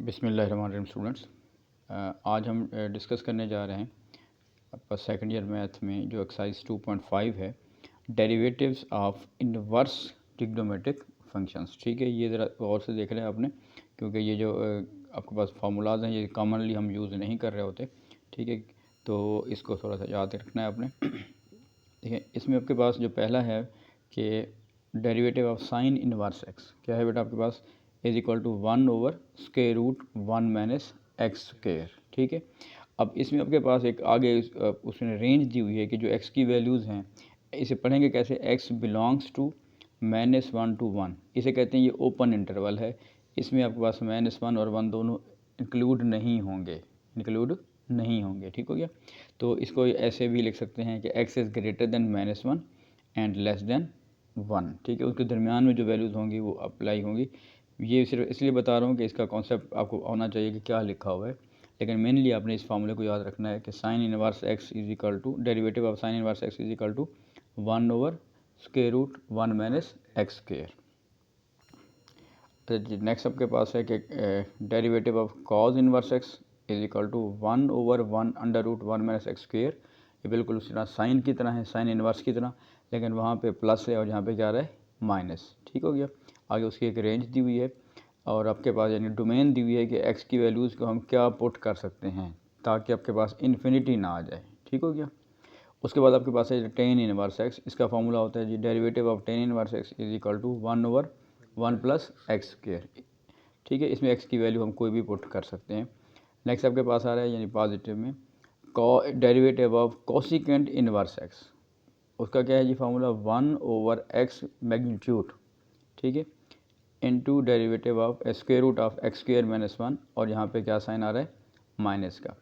बिस्मिल्लाहिर्रहमानिर्रहीम स्टूडेंट्स, आज हम डिस्कस करने जा रहे हैं आपका सेकंड ईयर मैथ में जो एक्सरसाइज 2.5 है, derivatives of inverse trigonometric functions. ठीक है, ये ज़रा गौर से देख रहे हैं आपने, क्योंकि ये जो आपके पास फार्मूलाज हैं ये कॉमनली हम यूज़ नहीं कर रहे होते। ठीक है, तो इसको थोड़ा सा याद रखना है आपने। देखिए, इसमें आपके पास जो पहला है कि derivative of sine inverse x क्या है बेटा, आपके पास इज इक्वल टू 1/√1 - x²। ठीक है, अब इसमें आपके पास एक आगे उसने रेंज दी हुई है कि जो x की वैल्यूज़ हैं इसे पढ़ेंगे कैसे, x बिलोंग्स टू -1 to 1, इसे कहते हैं ये ओपन इंटरवल है। इसमें आपके पास -1 और 1 दोनों इंक्लूड नहीं होंगे, ठीक हो गया। तो इसको ऐसे भी लिख सकते हैं कि x is greater than -1 and less than 1। ठीक है, उसके दरमियान में जो वैल्यूज़ होंगी वो अप्लाई होंगी। ये सिर्फ इसलिए बता रहा हूँ कि इसका कॉन्सेप्ट आपको आना चाहिए कि क्या लिखा हुआ है, लेकिन मेनली आपने इस फार्मूले को याद रखना है कि sine inverse x is equal to derivative of sine inverse x is equal to 1/√1 - x²। तो नेक्स्ट आपके पास है कि derivative of cos inverse x is equal to 1/1 √1 - x²। ये बिल्कुल उसी तरह साइन की तरह है, साइन इनवर्स की तरह, लेकिन वहाँ पे प्लस है और यहाँ पे क्या रहा है, माइनस। ठीक हो गया। आगे उसकी एक रेंज दी हुई है और आपके पास यानी डोमेन दी हुई है कि एक्स की वैल्यूज़ को हम क्या पुट कर सकते हैं ताकि आपके पास इन्फिनिटी ना आ जाए। ठीक हो गया। उसके बाद आपके पास है टेन इनवर्स एक्स, इसका फार्मूला होता है जी derivative of tan inverse x is equal to 1/1 + x²। ठीक है, इसमें x की वैल्यू हम कोई भी पुट कर सकते हैं। नेक्स्ट आपके पास आ रहा है यानी पॉजिटिव में derivative of cosecant inverse x, उसका क्या है जी फार्मूला 1/x मैग्नीट्यूड। ठीक है, इनटू डेरिवेटिव ऑफ √(x²-1) और यहाँ पे क्या साइन आ रहा है, माइनस का।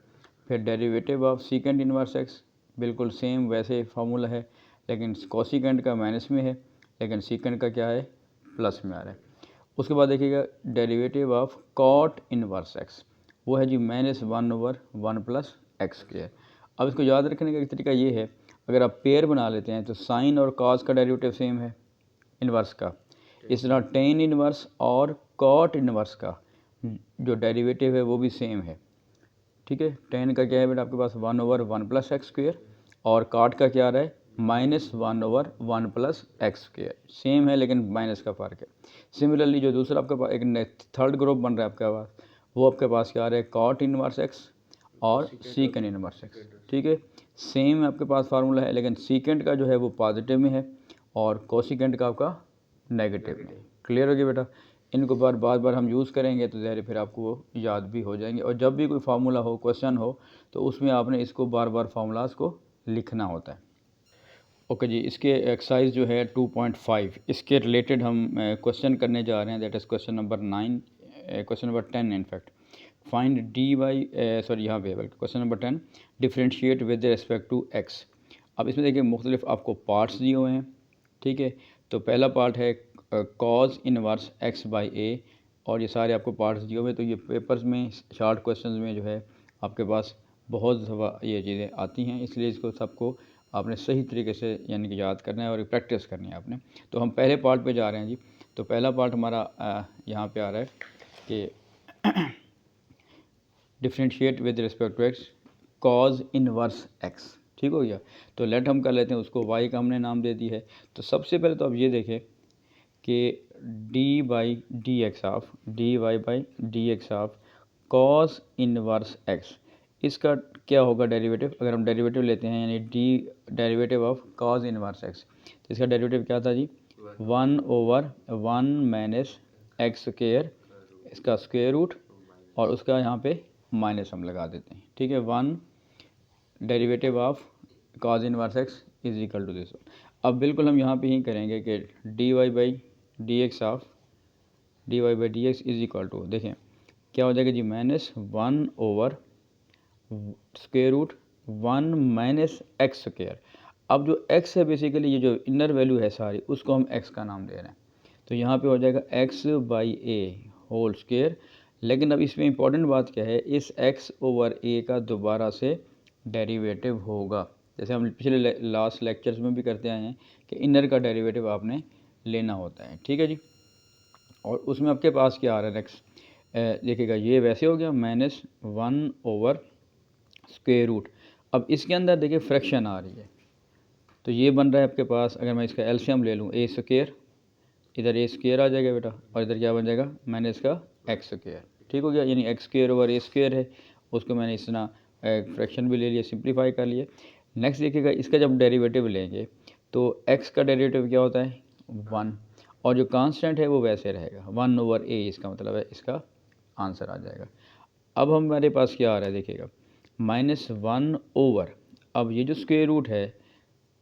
फिर derivative of secant inverse x, बिल्कुल सेम वैसे फार्मूला है, लेकिन कोसिकेंट का माइनस में है, लेकिन सीकेंट का क्या है, प्लस में आ रहा है। उसके बाद देखिएगा derivative of cot inverse x, वो है जी -1/1 + x²। अब इसको याद रखने का एक तरीका ये है, अगर आप पेयर बना लेते हैं तो साइन और कॉस का डेरिवेटिव सेम है इनवर्स का, इस तरह टेन इनवर्स और कॉट इनवर्स का जो डेरिवेटिव है वो भी सेम है। ठीक है, टेन का क्या है बेटा आपके पास 1/1 + x² और कॉट का क्या आ रहा है, -1/1 + x²। सेम है लेकिन माइनस का फ़र्क है। सिमिलरली जो दूसरा आपके पास एक थर्ड ग्रुप बन रहा है आपके पास, वो आपके पास क्या आ रहा है, कॉट इनवर्स एक्स और सीकेंट इनवर्स एक्स। ठीक है, सेम आपके पास फार्मूला है, लेकिन सीकेंट का जो है वो पॉजिटिव में है और कोसिकेंट का आपका नेगेटिव में। क्लियर हो गया बेटा। इनको बार बार हम यूज़ करेंगे तो ज़ाहिर फिर आपको वो याद भी हो जाएंगे, और जब भी कोई फार्मूला हो, क्वेश्चन हो, तो उसमें आपने इसको बार बार फार्मूलाज को लिखना होता है। ओके जी, इसके एक्सरसाइज जो है 2.5 इसके रिलेटेड हम क्वेश्चन करने जा रहे हैं, that is question number 9, question number 10 in fact. Find d y, sorry यहाँ पे बल्कि question number 10, differentiate with respect to x. अब इसमें देखिए मुख्तलिफ आपको पार्ट्स दिए हुए हैं। ठीक है, तो पहला पार्ट है कॉज इनवर्स x/a, और ये सारे आपको पार्ट्स दिए हुए, तो ये पेपर्स में शॉर्ट क्वेश्चंस में जो है आपके पास बहुत दफ़ा ये चीज़ें आती हैं, इसलिए इसको सबको आपने सही तरीके से यानी कि याद करना है और प्रैक्टिस करनी है आपने। तो हम पहले पार्ट पे जा रहे हैं जी। तो पहला पार्ट हमारा यहाँ पे आ रहा है कि differentiate with respect to x cos inverse x. ठीक हो गया। तो लेट हम कर लेते हैं उसको, y का हमने नाम दे दी है। तो सबसे पहले तो आप ये देखें कि dy/dx of cos inverse x, इसका क्या होगा डेरिवेटिव। अगर हम डेरिवेटिव लेते हैं यानी derivative of cos inverse x, तो इसका डेरिवेटिव क्या था जी, 1/1 - x², इसका स्क्वायर रूट और उसका यहाँ पे माइनस हम लगा देते हैं। ठीक है, 1 derivative of cos inverse x is equal to this. अब बिल्कुल हम यहाँ पे ही करेंगे कि dy/dx of dy/dx is equal to, देखें क्या हो जाएगा जी, -1/√1 - x²। अब जो x है बेसिकली ये जो इनर वैल्यू है सारी, उसको हम x का नाम दे रहे हैं, तो यहाँ पे हो जाएगा x/a²। लेकिन अब इसमें इंपॉर्टेंट बात क्या है, इस x/a का दोबारा से डेरिवेटिव होगा, जैसे हम पिछले लास्ट लेक्चर्स में भी करते आए हैं कि इनर का डेरिवेटिव आपने लेना होता है। ठीक है जी, और उसमें आपके पास क्या आ रहा है नेक्स्ट, देखिएगा ये वैसे हो गया -1/, स्क्वायर रूट। अब इसके अंदर देखिए फ्रैक्शन आ रही है, तो ये बन रहा है आपके पास, अगर मैं इसका एलसीएम ले लूँ a², इधर a² आ जाएगा बेटा, और इधर क्या बन जाएगा, मैंने इसका x², ठीक हो गया, यानी x² है, उसको मैंने इस तरह फ्रैक्शन भी ले लिया, सिंप्लीफाई कर लिए। नेक्स्ट देखिएगा इसका जब डेरिवेटिव लेंगे तो x का डेरिवेटिव क्या होता है, 1, और जो कांस्टेंट है वो वैसे रहेगा 1/a, इसका मतलब है इसका आंसर आ जाएगा। अब हमारे पास क्या आ रहा है देखिएगा, -1/, अब ये जो स्क्वायर रूट है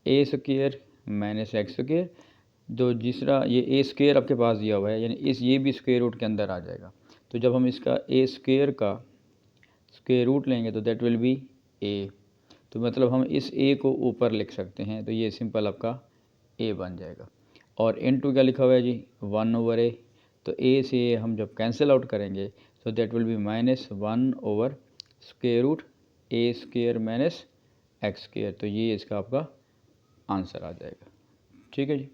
a² -x², जो दूसरा ये a² आपके पास दिया हुआ है, यानी ये भी स्क्वायर रूट के अंदर आ जाएगा। तो जब हम इसका a² का स्क्वायर रूट लेंगे तो दैट विल बी a, तो मतलब हम इस a को ऊपर लिख सकते हैं, तो ये सिंपल आपका a बन जाएगा। और इनटू क्या लिखा हुआ है जी, 1/a, तो a से a हम जब कैंसिल आउट करेंगे तो that will be -1/√a² -x², तो ये इसका आपका आंसर आ जाएगा, ठीक है जी।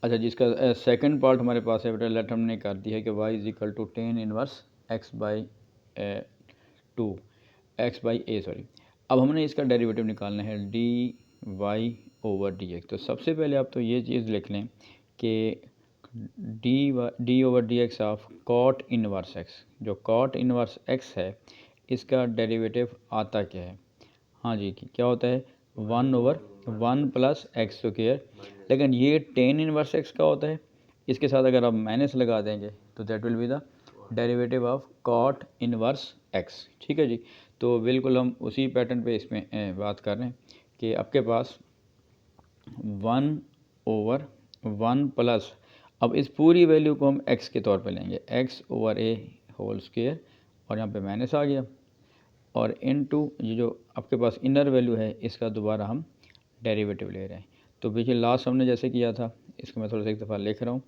अच्छा, जिसका सेकंड पार्ट हमारे पास है बेटा, लेट हमने कर दी है कि y = tan inverse x/a, sorry. अब हमने इसका डेरिवेटिव निकालना है dy/dx। तो सबसे पहले आप तो ये चीज़ लिख लें कि d/dx of cot inverse x, जो cot इनवर्स x है इसका डेरिवेटिव आता क्या है, हाँ जी, क्या होता है, 1/1 + x², लेकिन ये tan इनवर्स x का होता है, इसके साथ अगर आप माइनस लगा देंगे तो that will be the derivative of cot inverse x, ठीक है जी। तो बिल्कुल हम उसी पैटर्न पे इसमें बात कर रहे हैं कि आपके पास 1/1 प्लस, अब इस पूरी वैल्यू को हम x के तौर पे लेंगे, x/a², और यहाँ पे माइनस आ गया, और इनटू ये जो आपके पास इनर वैल्यू है इसका दोबारा हम डेरिवेटिव ले रहे हैं। तो देखिए लास्ट हमने जैसे किया था, इसको मैं थोड़ा सा एक दफ़ा लिख रहा हूँ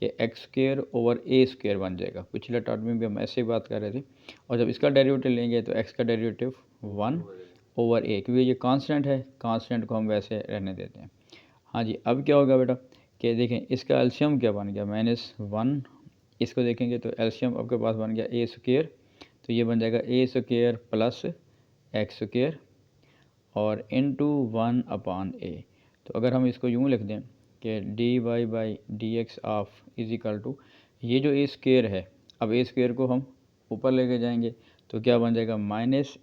कि x² बन जाएगा। पिछले टर्म में भी हम ऐसे ही बात कर रहे थे, और जब इसका डेरिवेटिव लेंगे तो x का डेरिवेटिव 1/a, क्योंकि ये कांस्टेंट है, कांस्टेंट को हम वैसे रहने देते हैं। हाँ जी, अब क्या होगा बेटा कि देखें इसका एलसीएम क्या बन गया, -1, इसको देखेंगे तो एलसीएम आपके पास बन गया a², तो ये बन जाएगा a² प्लस x², और इनटू 1/a। तो अगर हम इसको यूँ लिख दें कि dy/dx ऑफ = ये जो a² है, अब a² को हम ऊपर लेके जाएंगे तो क्या बन जाएगा, -a²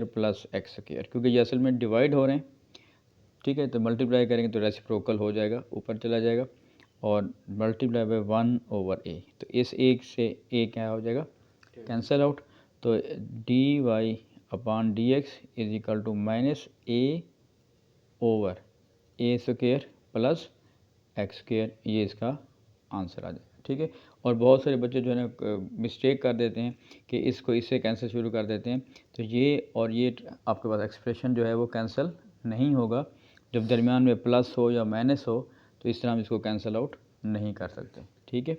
प्लस x², क्योंकि ये असल में डिवाइड हो रहे हैं, ठीक है, तो मल्टीप्लाई करेंगे तो रेसिप्रोकल हो जाएगा, ऊपर चला जाएगा, और मल्टीप्लाई बाय 1/a, तो इस एक से a क्या हो जाएगा, कैंसिल आउट, तो dy/dx -a/a² प्लस x², ये इसका आंसर आ जाएगा, ठीक है। और बहुत सारे बच्चे जो है ना मिस्टेक कर देते हैं कि इसको इससे कैंसिल शुरू कर देते हैं, तो ये और ये आपके पास एक्सप्रेशन जो है वो कैंसिल नहीं होगा, जब दरमियान में प्लस हो या माइनस हो तो इस तरह हम इसको कैंसिल आउट नहीं कर सकते, ठीक है।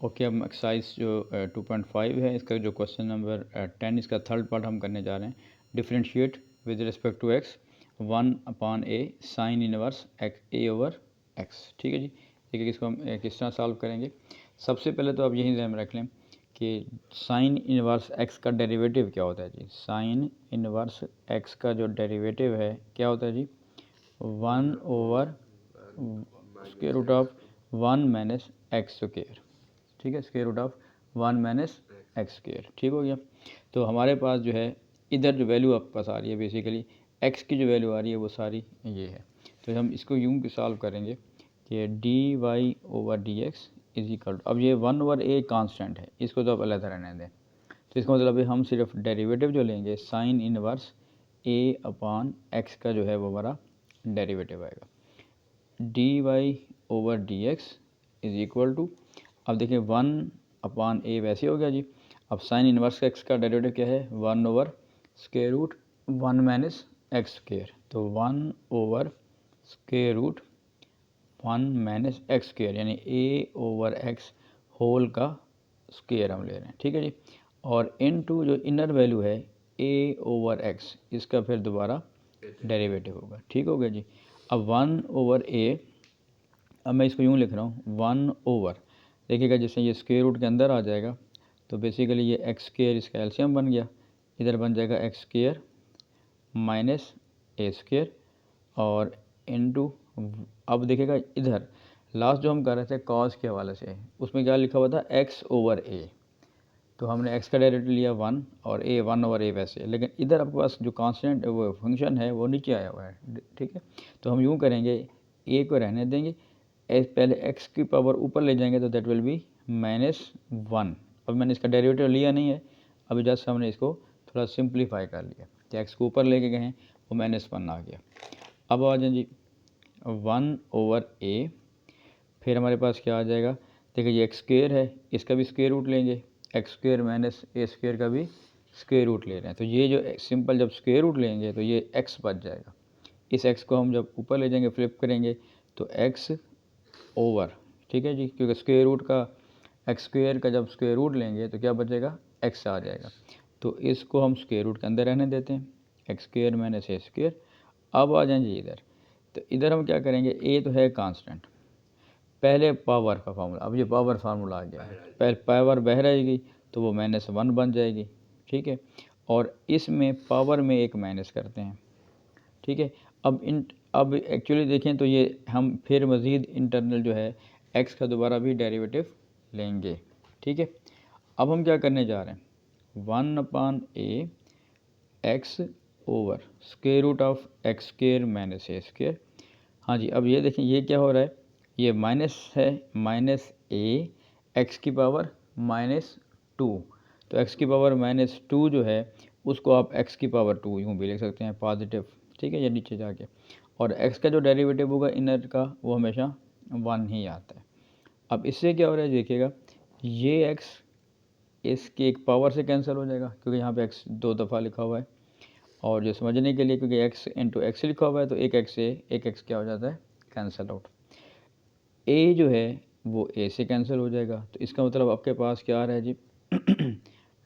ओके, अब एक्सरसाइज जो 2.5 है, इसका जो क्वेश्चन नंबर 10, इसका थर्ड पार्ट हम करने जा रहे हैं, differentiate with respect to x 1/a sine inverse a/x, ठीक है जी। देखिए इसको हम किस तरह सॉल्व करेंगे। सबसे पहले तो आप यही ध्यान में रख लें कि साइन इनवर्स x का डेरिवेटिव क्या होता है जी, साइन इनवर्स x का जो डेरिवेटिव है क्या होता है जी, 1/√1 - x², ठीक है, √1 - x², ठीक हो गया। तो हमारे पास जो है इधर जो वैल्यू आपके पास आ रही है, बेसिकली x की जो वैल्यू आ रही है वो सारी ये है। तो हम इसको यूँ सॉल्व करेंगे कि dy/dx अब ये 1/a कांस्टेंट है, इसको तो आप अलग रहने दें, तो इसका मतलब है हम सिर्फ डेरिवेटिव जो लेंगे साइन इनवर्स a/x का जो है वो हमारा डेरिवेटिव आएगा, dy/dx अब देखिए 1/a वैसे हो गया जी। अब साइन इनवर्स x का डेरिवेटिव क्या है, 1/√1 - x², तो 1/√1 - x², यानी a/x होल का स्क्वायर हम ले रहे हैं, ठीक है जी। और इनटू जो इनर वैल्यू है a/x, इसका फिर दोबारा डेरिवेटिव होगा, ठीक हो गया जी। अब 1/a अब मैं इसको यूँ लिख रहा हूँ 1 ओवर, देखिएगा जैसे ये स्क्वायर रूट के अंदर आ जाएगा तो बेसिकली ये एक्स स्क्वायर इसका एलसीएम बन गया, इधर बन जाएगा x square minus a square और इनटू, अब देखिएगा इधर लास्ट जो हम कर रहे थे कॉस के हवाले से, उसमें क्या लिखा हुआ था एक्स ओवर ए, तो हमने एक्स का डेरिवेटिव लिया 1 और ए 1 ओवर ए वैसे, लेकिन इधर आपके पास जो कांस्टेंट वो फंक्शन है वो नीचे आया हुआ है, ठीक है। तो हम यूँ करेंगे, ए को रहने देंगे, पहले एक्स की पावर ऊपर ले जाएंगे तो दैट विल बी -1। अब मैंने इसका डेरिवेटिव लिया नहीं है, अभी जस्ट हमने इसको थोड़ा सिंप्लीफाई कर लिया, तो एक्स को ऊपर लेके गए हैं वो -1 आ गया। अब आ जाए जी 1 ओवर ए, फिर हमारे पास क्या आ जाएगा, देखिए ये एक्स स्क्वायर है, इसका भी स्क्वायर रूट लेंगे, x square minus a square का भी स्क्वायर रूट ले रहे हैं, तो ये जो सिंपल जब स्क्वायर रूट लेंगे तो ये एक्स बच जाएगा। इस एक्स को हम जब ऊपर ले जाएंगे फ्लिप करेंगे तो एक्स ओवर, ठीक है जी, क्योंकि स्क्वायर रूट का एक्स स्क्वायर का जब स्क्वायर रूट लेंगे तो क्या बचेगा, एक्स आ जाएगा। तो इसको हम स्क्वायर रूट के अंदर रहने देते हैं, x square minus a square. अब आ जाएंगे इधर, तो इधर हम क्या करेंगे, ए तो है कांस्टेंट, पहले पावर का फार्मूला, अब ये पावर फार्मूला आ गया है, पहले पावर बह रहेगी तो वो -1 बन जाएगी, ठीक है। और इसमें पावर में एक माइनस करते हैं, ठीक है। अब एक्चुअली देखें तो ये हम फिर मज़ीद इंटरनल जो है एक्स का दोबारा भी डेरिवेटिव लेंगे, ठीक है। अब हम क्या करने जा रहे हैं, 1/a x over square root of x square minus a square. हाँ जी, अब ये देखें ये क्या हो रहा है, ये माइनस है, माइनस ए एक्स की पावर -2, तो एक्स की पावर -2 जो है उसको आप एक्स की पावर 2 यूँ भी लिख सकते हैं पॉजिटिव, ठीक है, ये नीचे जाके। और एक्स का जो डेरिवेटिव होगा इनर का वो हमेशा 1 ही आता है। अब इससे क्या हो रहा है देखिएगा, ये एक्स इसकी एक पावर से कैंसिल हो जाएगा क्योंकि यहाँ पे एक्स 2 दफ़ा लिखा हुआ है, और जो समझने के लिए क्योंकि एक्स इंटू एक्स लिखा हुआ है तो एक एक्स क्या हो जाता है, कैंसिल आउट। ए जो है वो ए से कैंसिल हो जाएगा, तो इसका मतलब आपके पास क्या आ रहा है जी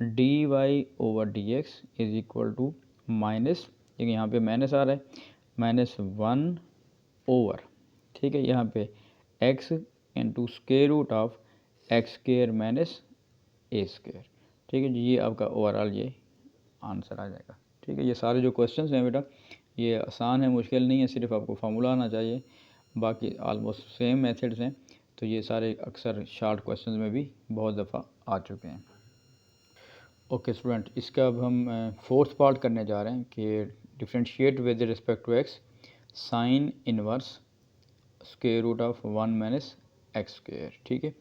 d y over d x is equal to minus, देखिए यहाँ पे माइनस आ रहा है -1 ओवर, ठीक है, यहाँ पे x into square root of x square minus a square, ठीक है जी। ये आपका ओवरऑल ये आंसर आ जाएगा, ठीक है। ये सारे जो क्वेश्चंस हैं बेटा ये आसान है, मुश्किल नहीं है, सिर्फ आपको फार्मूला आना चाहिए, बाकी आलमोस्ट सेम मेथड्स हैं, तो ये सारे अक्सर शॉर्ट क्वेश्चंस में भी बहुत दफ़ा आ चुके हैं। ओके स्टूडेंट, इसका अब हम फोर्थ पार्ट करने जा रहे हैं कि differentiate with respect to x sine inverse square root of 1 minus x square, ठीक है।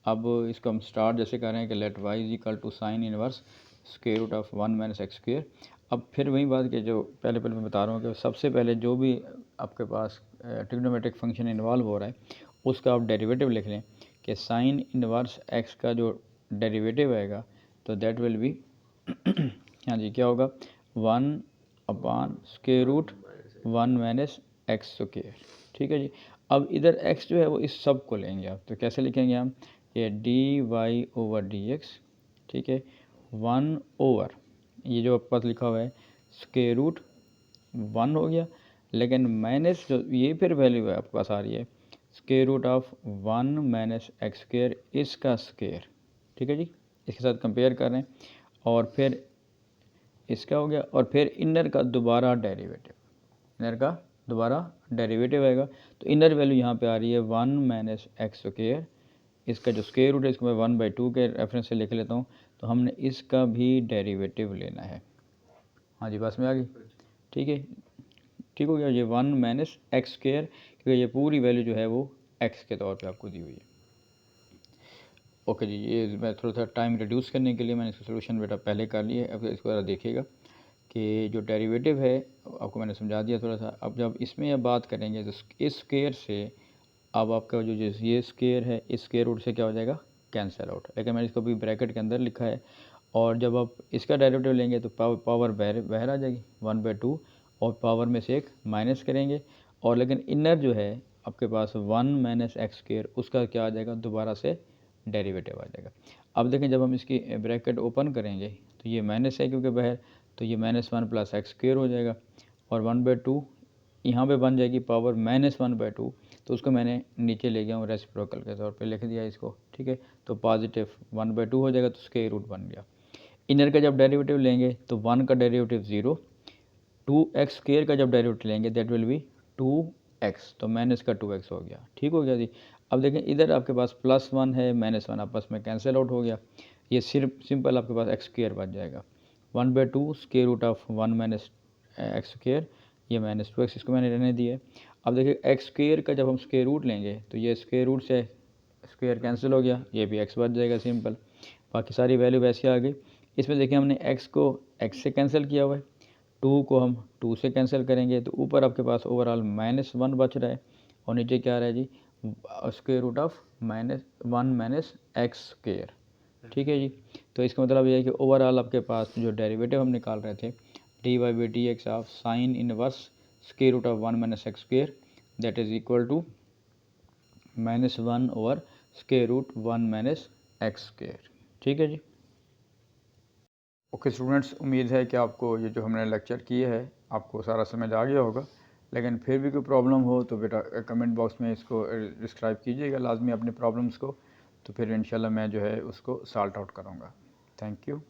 अब इसको हम स्टार्ट जैसे कर रहे हैं कि let y is equal to sine inverse square root of 1 minus x square. अब फिर वही बात कि जो पहले मैं बता रहा हूँ कि सबसे पहले जो भी आपके पास ट्रिग्नोमेट्रिक फंक्शन इन्वॉल्व हो रहा है उसका आप डेरिवेटिव लिख लें कि साइन इनवर्स एक्स का जो डेरिवेटिव आएगा तो दैट विल बी हाँ जी क्या होगा, 1/√1 माइनस एक्स स्क्वायर, ठीक है जी। अब इधर x जो है वो इस सब को लेंगे आप, तो कैसे लिखेंगे हम, ये d y over d x, ठीक है, 1 ओवर ये जो आपके पास लिखा हुआ है स्क्वायर रूट 1 हो गया, लेकिन माइनस जो ये फिर वैल्यू है आपके पास आ रही है square root of 1 minus x square इसका स्क्वायर, ठीक है जी, इसके साथ कंपेयर कर रहे हैं। और फिर इसका हो गया, और फिर इनर का दोबारा डेरिवेटिव, इनर का दोबारा डेरिवेटिव आएगा, तो इनर वैल्यू यहाँ पे आ रही है 1 माइनस एक्स स्क्वायर, इसका जो स्क्वायर रूट है इसको मैं 1/2 के रेफरेंस से लिख लेता हूँ, तो हमने इसका भी डेरिवेटिव लेना है। हाँ जी बस में आ गई, ठीक है, ठीक हो गया, ये 1 माइनस एक्स स्क्वायर क्योंकि ये पूरी वैल्यू जो है वो एक्स के तौर पे आपको दी हुई है। ओके जी, ये मैं थोड़ा सा टाइम रिड्यूस करने के लिए मैंने इसका सोल्यूशन बेटा पहले कर लिया है, अब इसको ज़रा देखिएगा कि जो डेरिवेटिव है आपको मैंने समझा दिया थोड़ा सा। अब जब इसमें अब बात करेंगे तो इस स्क्वायर से अब आपका जो ये स्क्वायर है इस स्क्वायर रूट से क्या हो जाएगा, कैंसिल आउट, लेकिन मैंने इसको भी ब्रैकेट के अंदर लिखा है। और जब आप इसका डेरिवेटिव लेंगे तो पावर बाहर आ जाएगी 1/2, और पावर में से एक माइनस करेंगे, और लेकिन इनर जो है आपके पास 1 माइनस एक्स स्क्वायर उसका क्या आ जाएगा, दोबारा से डेरिवेटिव आ जाएगा। अब देखें जब हम इसकी ब्रैकेट ओपन करेंगे तो ये माइनस है क्योंकि बाहर, तो ये -1 प्लस एक्स स्क्वायर हो जाएगा, और 1/2 यहाँ पे बन जाएगी पावर -1/2, तो उसको मैंने नीचे ले गया हूँ, रेसिप्रोकल के तौर पे लिख दिया इसको, ठीक है। तो पॉजिटिव 1/2 हो जाएगा, तो स्क्वायर रूट बन गया। इनर का जब डेरिवेटिव लेंगे तो 1 का डेरिवेटिव 0, 2x स्क्वायर का जब डेरिवेटिव लेंगे दैट विल बी 2x, तो माइनस का 2x हो गया, ठीक हो गया जी। अब देखें इधर आपके पास +1 है, -1 आपस में कैंसिल आउट हो गया, ये सिर्फ सिंपल आपके पास x स्क्वायर बच जाएगा। 1/2 square root of 1 minus x square, ये -2x इसको मैंने रहने दिया। अब देखिए एक्स स्क्वायर का जब हम स्क्वायर रूट लेंगे तो ये स्क्वायर रूट से स्क्वायर कैंसिल हो गया, ये भी x बच जाएगा सिंपल। बाकी सारी वैल्यू वैसे आ गई। इसमें देखिए हमने x को x से कैंसिल किया हुआ है, 2 को हम 2 से कैंसिल करेंगे, तो ऊपर आपके पास ओवरऑल -1 बच रहा है और नीचे क्या आ रहा है जी, square root of -1 minus x square, ठीक है जी। तो इसका मतलब ये है कि ओवरऑल आपके पास जो डेरिवेटिव हम निकाल रहे थे dy/dx of sine inverse square root of 1 minus x square that is equal to -1 over square root 1 minus x square, ठीक है जी। ओके स्टूडेंट्स, उम्मीद है कि आपको ये जो हमने लेक्चर किए है आपको सारा समझ आ गया होगा। लेकिन फिर भी कोई प्रॉब्लम हो तो बेटा कमेंट बॉक्स में इसको डिस्क्राइब कीजिएगा लाजमी अपने प्रॉब्लम्स को, तो फिर इंशाल्लाह मैं जो है उसको सॉल्ट आउट करूँगा। Thank you.